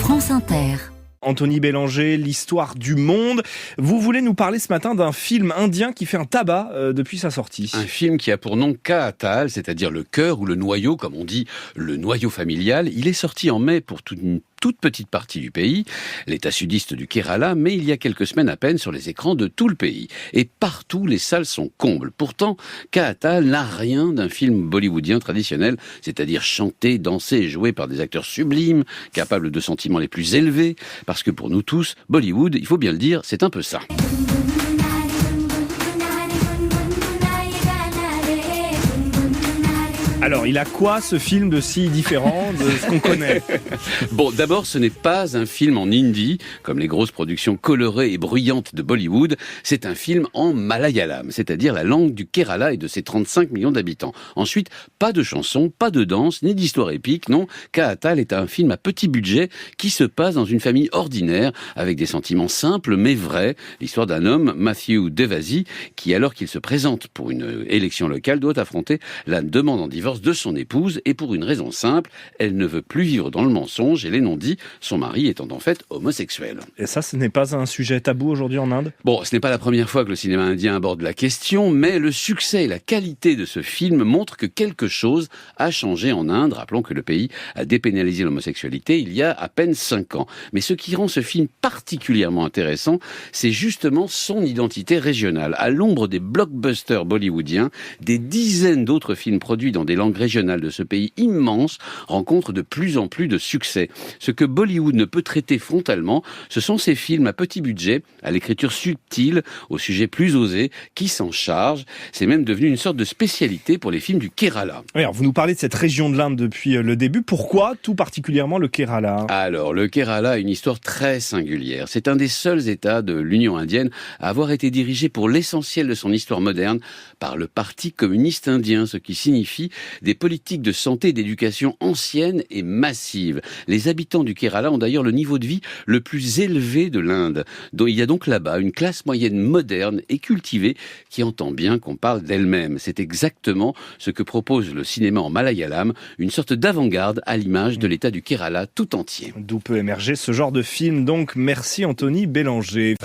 France Inter. Anthony Bélanger, l'histoire du monde. Vous voulez nous parler ce matin d'un film indien qui fait un tabac depuis sa sortie. Un film qui a pour nom Kaatal, c'est-à-dire le cœur ou le noyau, comme on dit, le noyau familial. Il est sorti en mai pour une toute petite partie du pays, l'état sudiste du Kerala, mais il y a quelques semaines à peine sur les écrans de tout le pays. Et partout, les salles sont combles. Pourtant, Kaatal n'a rien d'un film bollywoodien traditionnel, c'est-à-dire chanté, dansé et joué par des acteurs sublimes, capables de sentiments les plus élevés, parce que pour nous tous, Bollywood, il faut bien le dire, c'est un peu ça. Alors, il a quoi ce film de si différent de ce qu'on connaît ? Bon, d'abord, ce n'est pas un film en hindi, comme les grosses productions colorées et bruyantes de Bollywood. C'est un film en malayalam, c'est-à-dire la langue du Kerala et de ses 35 millions d'habitants. Ensuite, pas de chansons, pas de danse, ni d'histoire épique, non. Kaatal est un film à petit budget qui se passe dans une famille ordinaire, avec des sentiments simples mais vrais. L'histoire d'un homme, Matthew Devasi, qui, alors qu'il se présente pour une élection locale, doit affronter la demande en divorce de son épouse, et pour une raison simple, elle ne veut plus vivre dans le mensonge et les non-dits, son mari étant en fait homosexuel. Et ça, ce n'est pas un sujet tabou aujourd'hui en Inde ? Bon, ce n'est pas la première fois que le cinéma indien aborde la question, mais le succès et la qualité de ce film montrent que quelque chose a changé en Inde. Rappelons que le pays a dépénalisé l'homosexualité il y a à peine 5 ans. Mais ce qui rend ce film particulièrement intéressant, c'est justement son identité régionale. À l'ombre des blockbusters bollywoodiens, des dizaines d'autres films produits dans des langues régionales de ce pays immense rencontrent de plus en plus de succès. Ce que Bollywood ne peut traiter frontalement, ce sont ces films à petit budget, à l'écriture subtile, au sujet plus osé, qui s'en chargent. C'est même devenu une sorte de spécialité pour les films du Kerala. Alors, vous nous parlez de cette région de l'Inde depuis le début. Pourquoi tout particulièrement le Kerala ? Alors, le Kerala a une histoire très singulière. C'est un des seuls États de l'Union indienne à avoir été dirigé pour l'essentiel de son histoire moderne par le Parti communiste indien, ce qui signifie des politiques de santé et d'éducation anciennes et massives. Les habitants du Kerala ont d'ailleurs le niveau de vie le plus élevé de l'Inde. Il y a donc là-bas une classe moyenne moderne et cultivée qui entend bien qu'on parle d'elle-même. C'est exactement ce que propose le cinéma en malayalam, une sorte d'avant-garde à l'image de l'État du Kerala tout entier. D'où peut émerger ce genre de film. Donc, merci Anthony Bélanger.